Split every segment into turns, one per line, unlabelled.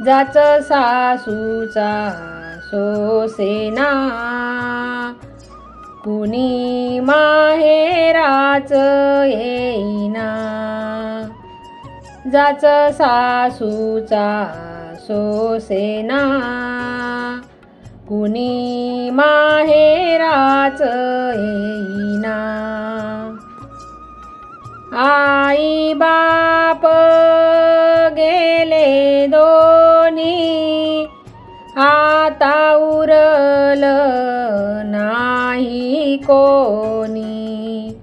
जाच सासूचा सोसेना, कुणी माहेराच येईना. जाच सासूचा सोसेना, कुणी माहेराच येईना. आई बाप गेले दोन्ही, आता उरल नाही कोणी.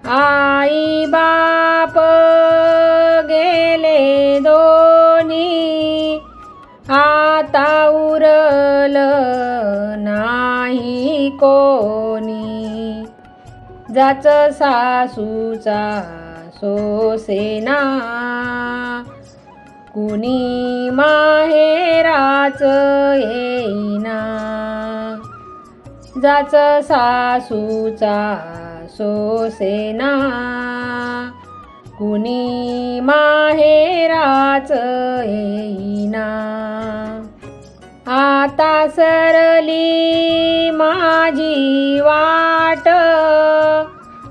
आई बाप गेले दोन्ही, आता उरल नाही कोणी. जाच सासूचा सोसेना, कुणी माहेराच येईना. जाच सासूचा सोसेना, कुणी माहेराच येईना. आता सरली माझी वाट,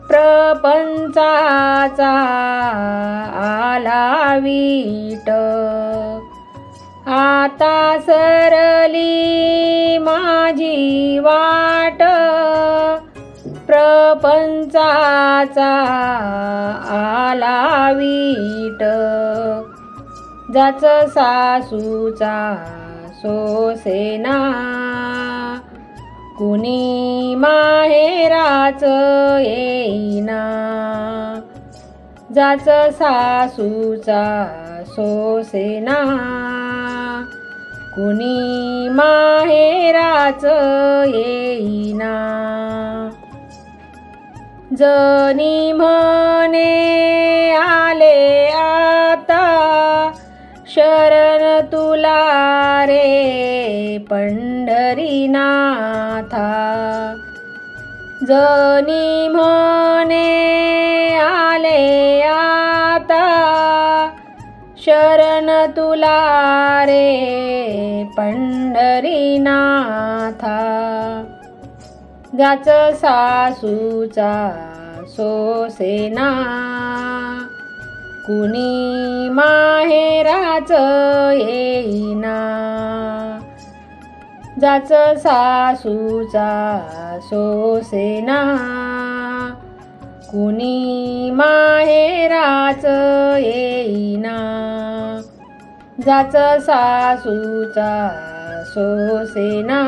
प्रपंचाचा आला वीट. आता सरली माझी वाट, प्रपंचाचा आला वीट. जाच सासूचा सोसेना, कुणी माहेराच येईना. जाच सासूचा सोसेना, कुणी माहेराच येईना. जनी म्हणे आले आता, शरण तुला रे पंढरीनाथा. जनी म्हणे आले आता, शरण तुला रे पंढरीनाथा. जाच सासूचा सोसेना, कुणी माहेराच येईना. जाच सासूचा सोसेना, कुणी माहेराच येईना. जाच सासूचा सोसेना,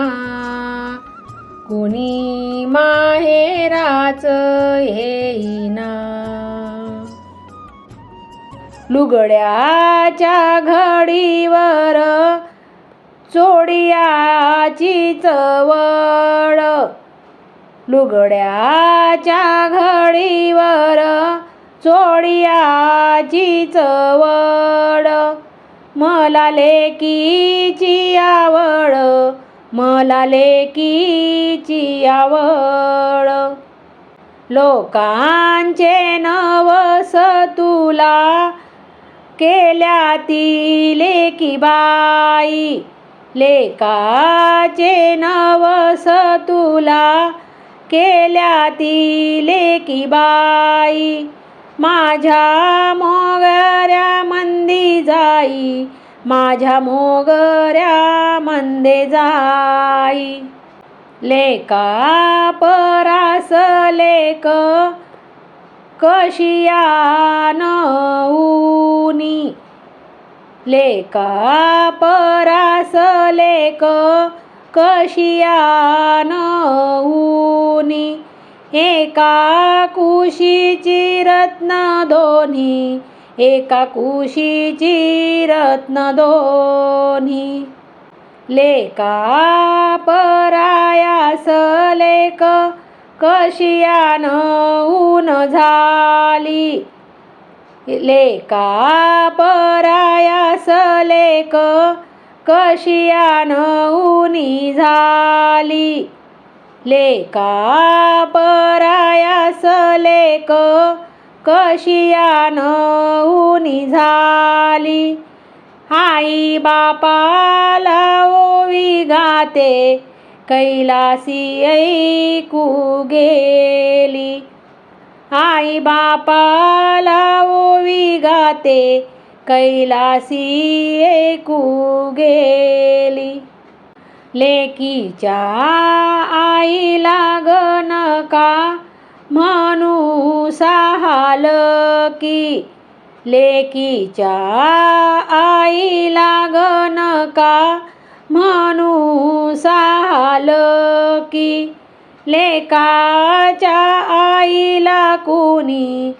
कुणी माहेराच येईना. लुगड्याच्या घडीवर चोडियाची चवळ. लुगड्याच्या घडीवर चोडियाची चवळ. मला लेकीची आवड, मला लेकीची आवड. लोकांचे नवस तुला केल्या ती लेकी बाई. लेकाचे नवस तुला केल्या ती लेकी बाई. माझ्या मोगऱ्या मंदी जाई, माझ्या मोगऱ्या मंदे जाई. लेका परास लेक कशियान ऊनी. लेका परास लेक कशियान ऊनी. एका कुशीची रत्न दोन्ही, एका कुशीची रत्न दोन्ही. लेका परायास लेक कशियान ऊन झाली. लेका परायास लेक कशियान ऊनी झाली. लेका परायास लेक कशियान उनी झाली. आई बापाला ओवी गाते कैलासी ऐकू गेली. आई बापाला ओवी गाते कैलासी ऐकू गेली. लेकीच्या आईला गणका म्हणू सहालकी. लेकीच्या आईला गणका म्हणू सहालकी. लेकाच्या आईला कुणी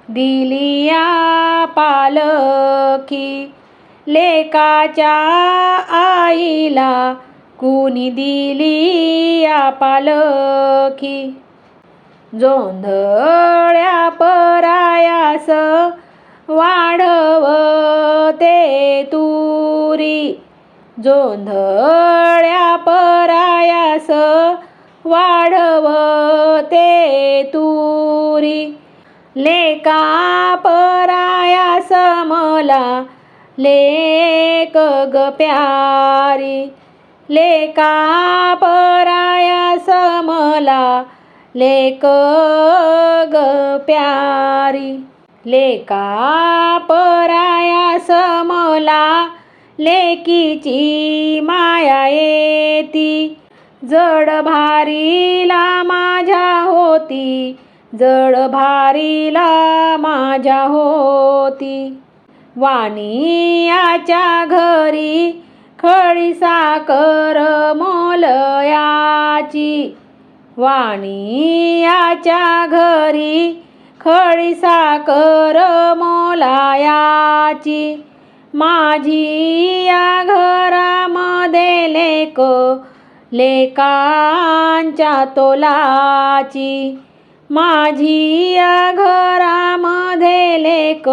दिलिया पालखी. लेकाच्या आईला कुणी दिलिया पालखी. जोंधळ्या परायास वाढवते तुरी. जोंधळ्या परायास वाढवते तुरी. लेका परायास मला लेक ग प्यारी. लेका परायास मला लेक ग प्यारी. लेका परायास मला लेकीची माया येती. जड भारीला माझ्या होती. जड भारीला माझ्या होती. वाणियाच्या घरी खडी साखर मोलयाची. वाणियाच्या घरी खडी साखर मोलायाची. माझी या घरामध्ये लेक लेकांच्या तोलाची. माझी या घरामध्ये लेक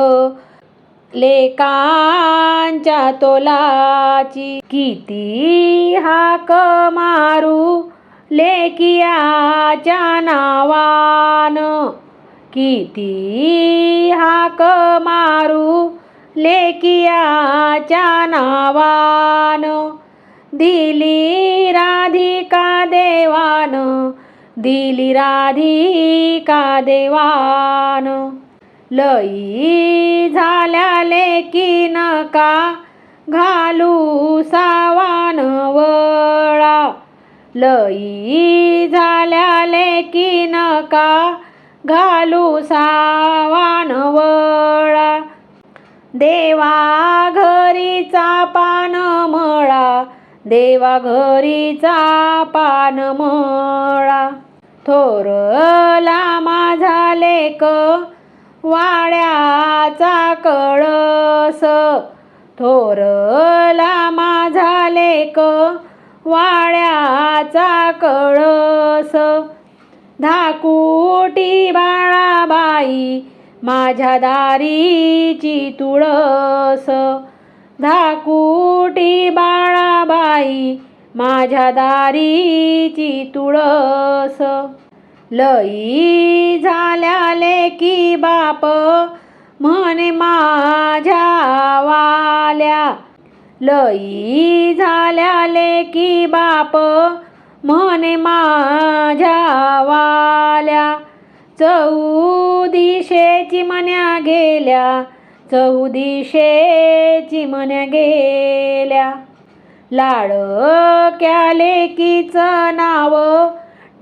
लेकांच्या तोलाची. किती हाक मारू लेकियाच्या नावानं. किती हाक मारू लेकियाच्या नावानं. दिली राधिका देवानं. दिली राधिका देवानं. लई झाल्या लेकी नका घालू सावान वळा. लई झाल्या लेकी नका घालू सावान वळा. देवा घरीचा पान मळा. देवा घरीचा पान मळा. थोरला माझा लेक वाड्याचा कळस. थोरला माझा लेक वाड्याचा कळस. धाकुटी बाळाबाई माझ्या दारीची तुळस. धाकुटी बाळाबाई माझ्या दारीची तुळस. लई झाल्या लेकी बाप म्हणे माझ्या वाल्या. लई झाल्या लेकी बाप म्हणे माझ्या वाल्या. चौदिशेची मन्या गेल्या. चौदिशेची मन्या गेल्या. लाडक्या लेकीचं नाव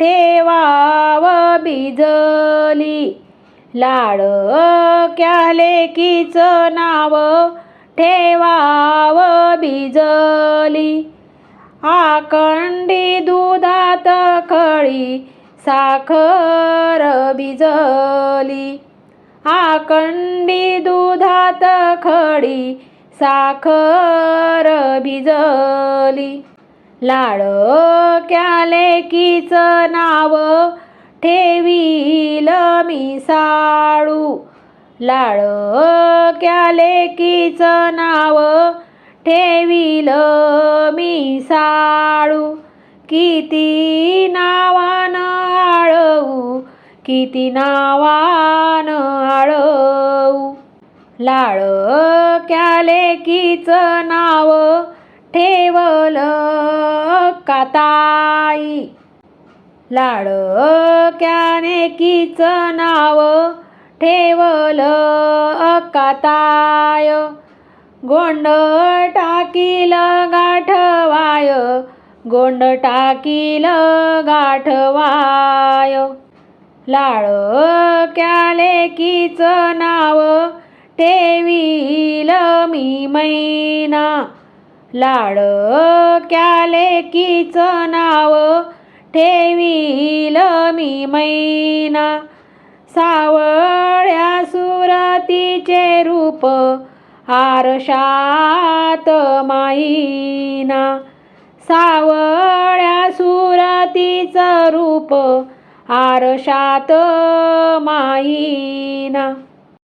ठेवाव बिजली. लाडक्या लेकीचं नाव ठेवाव बिजली. आकंडी दुधात खळी साखर बिजली. आकंडी दुधात खडी साखर बिजली. लाडक्या लेकीचं नाव ठेवील मी साळू. लाडक्या लेकीचं नाव ठेवील मी साळू. किती नावानं आळवू. किती नावानं आळवू. लाडक्या लेकीचं नाव ठेवलं का ताई. लाडक्या लेकीचं नाव ठेवलं का ताय. गोंड टाकील गाठवाय, गोंड टाकील गाठवाय. लाडक्या लेकीचं नाव ठेवील मी मैना. लाडक्या लेकीचं नाव ठेवील मी मैना. सावळ्या सुरतीचे रूप आरशात माईना. सावळ्या सुरतीचं रूप आरशात माईना.